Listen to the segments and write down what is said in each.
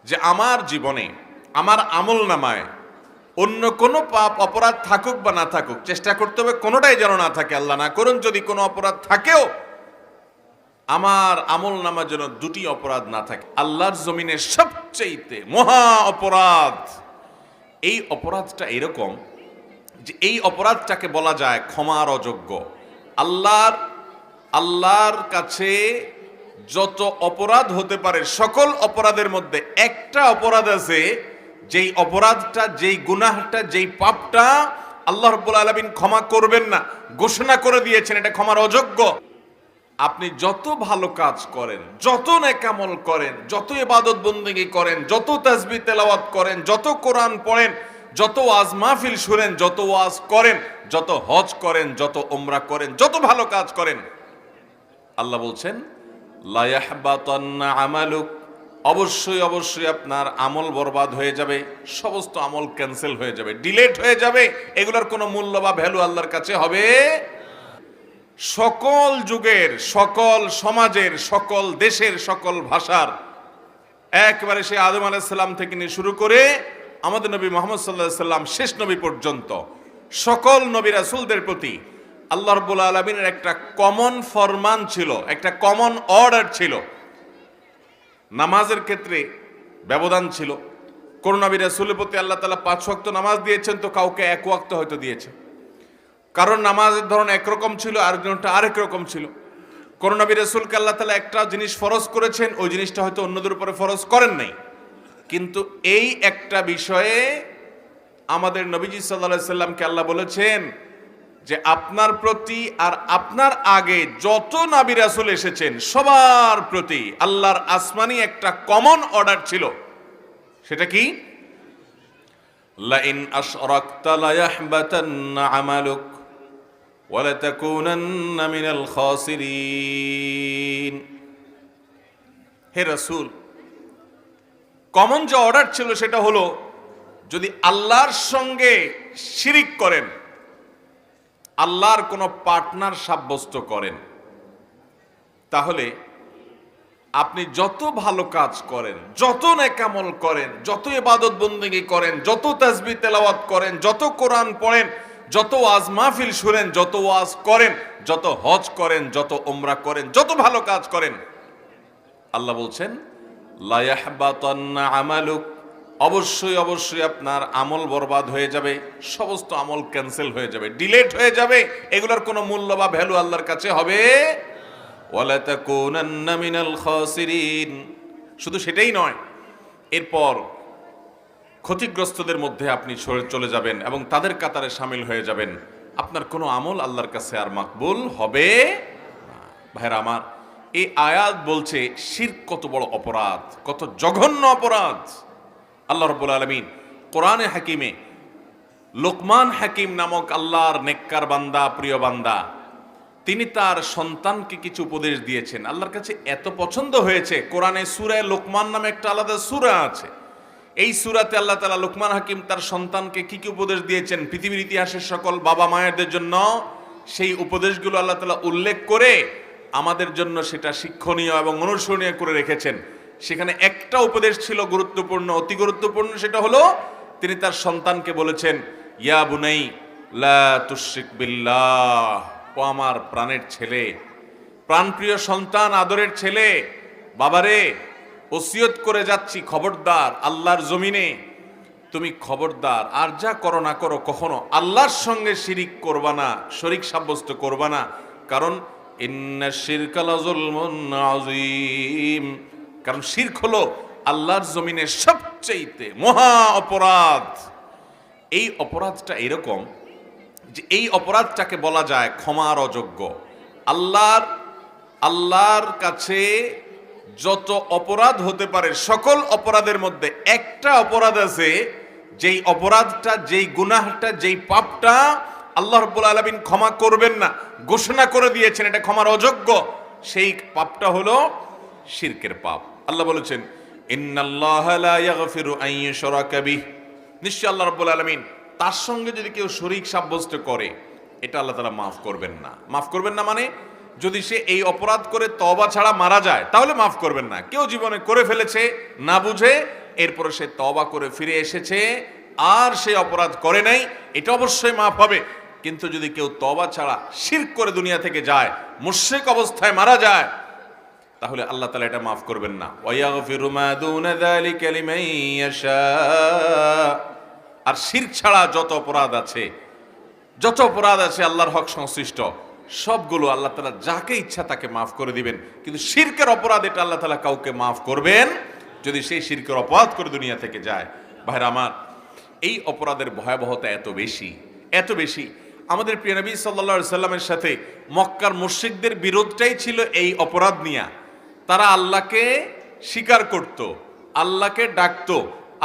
যে আমার জীবনে আমার আমল নামায় অন্য কোনো পাপ অপরাধ থাকুক বা না থাকুক, চেষ্টা করতে হবে কোনোটাই যেন না থাকে। আল্লাহ না করুন যদি কোনো অপরাধ থাকেও আমার আমল নামার জন্য দুটি অপরাধ না থাকে। আল্লাহর জমিনে সবচেয়ে মহা অপরাধ, এই অপরাধটা এরকম যে এই অপরাধটাকে বলা যায় ক্ষমার অযোগ্য। আল্লাহর কাছে যত অপরাধ হতে পারে সকল অপরাধের মধ্যে একটা অপরাধ আছে, যেই অপরাধটা, যেই গুনাহটা, যেই পাপটা আল্লাহ রাব্বুল আলামিন ক্ষমা করবেন না, ঘোষণা করে দিয়েছেন এটা ক্ষমার অযোগ্য। আপনি যত ভালো কাজ করেন, যত নেকামল করেন, যত ইবাদত বন্দেগী করেন, যত তাসবিহ তেলাওয়াত করেন, যত কোরআন পড়েন, যত ওয়াজ মাহফিল শুনেন, যত ওয়াজ করেন, যত হজ করেন, যত উমরা করেন, যত ভালো কাজ করেন, আল্লাহ বলছেন লা ইয়াহবাতান্না আমালুক, অবশ্যই অবশ্যই আপনার আমল বরবাদ হয়ে যাবে, সমস্ত আমল ক্যান্সেল হয়ে যাবে, ডিলেট হয়ে যাবে, এগুলোর কোনো মূল্য বা ভ্যালু আল্লাহর কাছে হবে। সকল যুগের, সকল সমাজের, সকল দেশের, সকল ভাষার, একবারে সে আদম আলাইহিস সালাম থেকে নিয়ে শুরু করে আমাদের নবী মুহাম্মদ সাল্লাল্লাহু আলাইহি সাল্লাম শেষ নবী পর্যন্ত সকল নবী রাসূলদের প্রতি আল্লাহ রাব্বুল আলামিনের একটা কমন ফরমান ছিল, একটা কমন অর্ডার ছিল। নামাজের ক্ষেত্রে ব্যবধান ছিল। কোন নবী রাসূলের প্রতি আল্লাহ তাআলা 5 ওয়াক্ত নামাজ দিয়েছেন, তো কাউকে 1 ওয়াক্ত হয়তো দিয়েছে। কারণ নামাজের ধরন একরকম ছিল, আরেকজনটা আরেক রকম ছিল। কোন নবী রাসূলকে আল্লাহ তাআলা একটা জিনিস ফরজ করেছেন, ওই জিনিসটা হয়তো অন্যদের উপরে ফরজ করেন নাই। কিন্তু এই একটা বিষয়ে আমাদের নবীজি সাল্লাল্লাহু আলাইহি সাল্লামকে আল্লাহ বলেছেন যে আপনার প্রতি আর আপনার আগে যত নবী রাসূল এসেছেন সবার প্রতি আল্লাহর আসমানি একটা কমন অর্ডার ছিল। সেটা কি? লা ইন আশরাকতা লা ইয়াহবাতান্না আমালুক ওয়া লা তাকুনান্না মিনাল খাসিরিন। হে রাসূল, কমন যে অর্ডার ছিল সেটা হলো, যদি আল্লাহর সঙ্গে শিরিক করেন, আল্লাহর কোনো পার্টনার সাব্যস্ত করেন, তাহলে আপনি যত ভালো কাজ করেন, যত নেকামল করেন, যত ইবাদত বন্দেগী করেন, যত তাসবিহ তেলাওয়াত করেন, যত কোরআন পড়েন, যত ওয়াজ মাহফিল শুনেন, যত ওয়াজ করেন, যত হজ করেন, যত উমরা করেন, যত ভালো কাজ করেন, আল্লাহ বলছেন লা ইয়াহবাতান্না আমালুক, অবশ্যই অবশ্যই আপনার আমল বরবাদ হয়ে যাবে, সমস্ত আমল ক্যান্সেল হয়ে যাবে, ডিলেট হয়ে যাবে, এগুলোর কোনো মূল্য বা ভ্যালু আল্লাহর কাছে হবে। ওয়ালা তাকুনান্না মিনাল খাসিরিন। শুধু সেটাই নয়, এরপর ক্ষতিগ্রস্তদের মধ্যে আপনি চলে যাবেন এবং তাদের কাতারে শামিল হয়ে যাবেন। আপনার কোনো আমল আল্লাহর কাছে আর মাকবুল হবে না। ভাইরা আমার, এই আয়াত বলছে শিরক কত বড় অপরাধ, কত জঘন্য অপরাধ। আল্লাহ রাব্বুল আলামিন কোরআনে হাকিমে লোকমান হাকিম নামক আল্লাহর নেককার বান্দা, প্রিয় বান্দা, তিনি তার সন্তানকে কিছু উপদেশ দিয়েছেন। আল্লাহর কাছে এত পছন্দ হয়েছে, কোরআনে সূরা লোকমান নামে একটা আলাদা সূরা আছে। এই সূরাতে আল্লাহ তাআলা লোকমান হাকিম তার সন্তানকে কি কি উপদেশ দিয়েছেন পৃথিবীর ইতিহাসের সকল বাবা মায়েরদের জন্য, সেই উপদেশগুলো আল্লাহ তাআলা উল্লেখ করে আমাদের জন্য সেটা শিক্ষণীয় এবং অনুসরণীয় করে রেখেছেন। সেখানে একটা উপদেশ ছিল গুরুত্বপূর্ণ, অতি গুরুত্বপূর্ণ, সেটা হলো তিনি তার সন্তানকে বলেছেন, ইয়া বুনাই লা তুশরিক বিল্লাহ, ও আমার প্রাণের ছেলে, প্রাণপ্রিয় সন্তান, আদরের ছেলে, বাবারে ওসিয়ত করে যাচ্ছি, খবরদার আল্লাহর জমিনে তুমি খবরদার আর যা করো না করো কখনো আল্লাহর সঙ্গে শিরিক করবা না, শরীক সাব্যস্ত করবা না। কারণ ইন্না শিরকা লাযুলমুন আযীম, কারণ শিরক হলো আল্লাহর জমিনে সবচেয়ে মহা অপরাধ। এই অপরাধটা এরকম যে এই অপরাধটাকে বলা যায় ক্ষমার অযোগ্য। আল্লাহর কাছে যত অপরাধ হতে পারে সকল অপরাধের মধ্যে একটা অপরাধ আছে, যেই অপরাধটা, যেই গুনাহটা, যেই পাপটা আল্লাহ রাব্বুল আলামিন ক্ষমা করবেন না, ঘোষণা করে দিয়েছেন এটা ক্ষমার অযোগ্য। সেই পাপটা হলো শিরকের পাপ। আল্লাহ বলেছেন ইন্নাল্লাহা লা ইয়াগফিরু আন ইউশরাকা বিহি, নিশ্চয় আল্লাহ রাব্বুল আলামিন তার সঙ্গে যদি কেউ শরীক সাব্যস্ত করে এটা আল্লাহ তাআলা মাফ করবেন না। মাফ করবেন না মানে যদি সে এই অপরাধ করে তওবা ছাড়া মারা যায় তাহলে মাফ করবেন না। কেউ জীবনে করে ফেলেছে না বুঝে, এরপরে সে তওবা করে ফিরে এসেছে আর সে অপরাধ করে নাই, এটা অবশ্যই মাফ হবে। কিন্তু যদি কেউ তওবা ছাড়া শিরক করে দুনিয়া থেকে যায়, মুশরিক অবস্থায় মারা যায়, তাহলে আল্লাহ তাআলা এটা মাফ করবেন না। ওয়ায়াগফিরু মা দুনা যালিকা লিমান ইয়াশা। আর শিরক ছাড়া যত অপরাধ আছে আল্লাহর হক সংশ্লিষ্ট, সবগুলো আল্লাহ তাআলা যাকে ইচ্ছা তাকে মাফ করে দিবেন। কিন্তু শিরকের অপরাধ এটা আল্লাহ তাআলা কাউকে মাফ করবেন যদি সেই শিরকের অপরাধ করে দুনিয়া থেকে যায়। ভাইরা আমার, এই অপরাধের ভয়াবহতা এত বেশি। আমাদের প্রিয় নবী সাল্লাল্লাহু আলাইহি সাল্লামের সাথে মক্কার মুশরিকদের বিরোধটাই ছিল এই অপরাধ নিয়ে। তারা আল্লাহকে স্বীকার করত, আল্লাহকে ডাকত,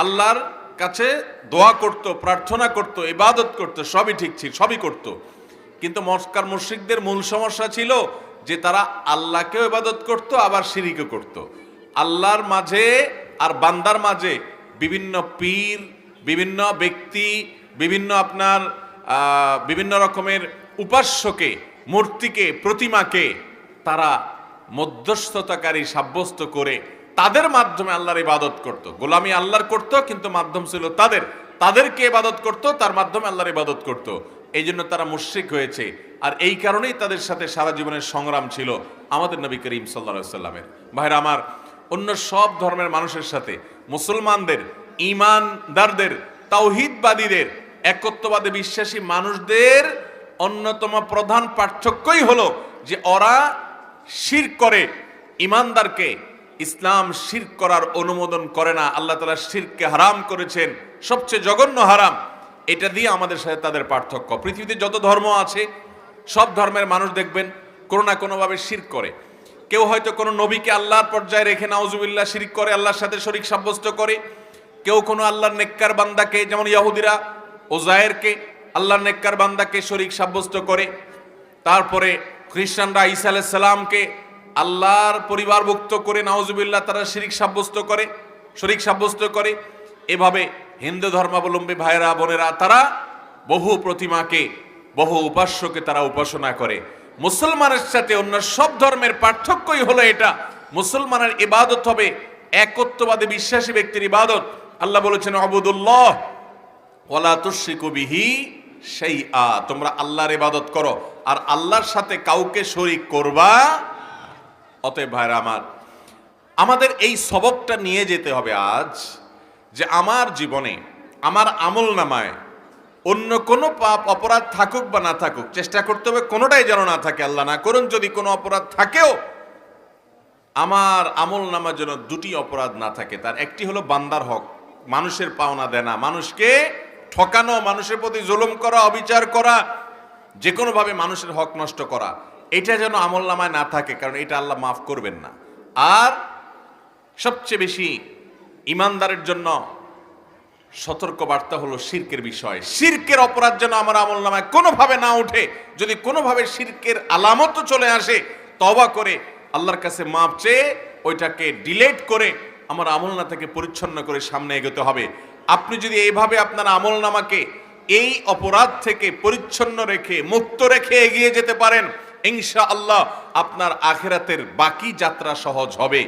আল্লাহর কাছে দোয়া করত, প্রার্থনা করত, ইবাদত করত, সবই ঠিক ছিল, সবই করত। কিন্তু মক্কার মুশরিকদের মূল সমস্যা ছিল যে তারা আল্লাহকেও ইবাদত করত, আবার শিরকও করত। আল্লাহর মাঝে আর বান্দার মাঝে বিভিন্ন পীর, বিভিন্ন ব্যক্তি, বিভিন্ন রকমের উপাস্যকে, মূর্তিকে, প্রতিমাকে তারা মধ্যস্থতাকারী সাব্যস্ত করে তাদের মাধ্যমে আল্লাহর ইবাদত করত। গোলামি আল্লাহর করত, কিন্তু মাধ্যম ছিল তাদেরকে ইবাদত করত, তার মাধ্যমে আল্লাহর ইবাদত করত। এই জন্য তারা মুশরিক হয়েছে। আর এই কারণেই তাদের সাথে সারা জীবনের সংগ্রাম ছিল আমাদের নবী করিম সাল্লাল্লাহু আলাইহি সাল্লামের। ভাইরা আমার, অন্য সব ধর্মের মানুষের সাথে মুসলমানদের, ঈমানদারদের, তাওহীদবাদীদের, একত্ববাদে বিশ্বাসী মানুষদের অন্যতম প্রধান পার্থক্যই হলো যে ওরা শিরক করে। ঈমানদারকে ইসলাম শিরক করার অনুমোদন করে না। আল্লাহ তাআলা শিরককে হারাম করেছেন, সবচেয়ে জঘন্য হারাম। এটা দিয়ে আমাদের সাথে তাদের পার্থক্য। পৃথিবীতে যত ধর্ম আছে সব ধর্মের মানুষ দেখবেন কোনো না কোনোভাবে শিরক করে। কেউ হয়তো কোনো নবীকে আল্লাহর পর্যায়ে রেখে নাউজুবিল্লাহ শিরক করে, আল্লাহর সাথে শরীক সাব্যস্ত করে। কেউ কোনো আল্লাহর নেককার বান্দাকে, যেমন ইহুদিরা ওজায়েরকে আল্লাহর নেককার বান্দাকে শরীক সাব্যস্ত করে। তারপরে খ্রিস্টানরা ঈসা আলাইহিস সালামকে আল্লাহর পরিবারভুক্ত করে নাউজুবিল্লাহ তারা শরীক সাব্যস্ত করে। এভাবে হিন্দু ধর্মাবলম্বী ভাইরা বোনেরা তারা বহু প্রতিমাকে, বহু উপাস্যকে তারা উপাসনা করে। মুসলমানের সাথে অন্য সব ধর্মের পার্থক্যই হলো এটা, মুসলমানের ইবাদত হবে একত্ববাদী বিশ্বাসী ব্যক্তির ইবাদত। আল্লাহ বলেছেন আবুদুল্লাহ ওয়ালা তুশরিকু বিহি শাইআ, তোমরা আল্লাহর ইবাদত করো আর আল্লাহর সাথে কাউকে শরীক করবা। অতএব ভাইরা আমার, আমাদের এই সবকটা নিয়ে যেতে হবে আজ, যে আমার জীবনে, আমার আমল নামায় অন্য কোনো পাপ অপরাধ থাকুক বা না থাকুক, চেষ্টা করতে হবে কোনোটাই যেন না থাকে। আল্লাহ না করুন যদি কোনো অপরাধ থাকেও, আমার আমল নামার জন্য দুটি অপরাধ না থাকে। তার একটি হলো বান্দার হক, মানুষের পাওনা দেনা, মানুষকে ঠকানো, মানুষের প্রতি জুলুম করা, অবিচার করা, যে কোনোভাবে মানুষের হক নষ্ট করা, এটা যেন আমল নামায় না থাকে, কারণ এটা আল্লাহ মাফ করবেন না। আর সবচেয়ে বেশি ইমানদারের জন্য সতর্ক বার্তা হলো শিরকের বিষয়। শিরকের অপরাধ যেন আমার আমল নামায় কোনোভাবে না উঠে। যদি কোনোভাবে শিরকের আলামত চলে আসে, তওবা করে আল্লাহর কাছে মাপ চেয়ে ওইটাকে ডিলিট করে আমার আমলনা থেকে পরিচ্ছন্ন করে সামনে এগোতে হবে। আপনি যদি এইভাবে আপনার আমলনামাকে এই অপরাধ থেকে পরিচ্ছন্ন রেখে, মুক্ত রেখে এগিয়ে যেতে পারেন, ইনশাআল্লাহ আপনার আখিরাতের বাকি যাত্রা সহজ হবে।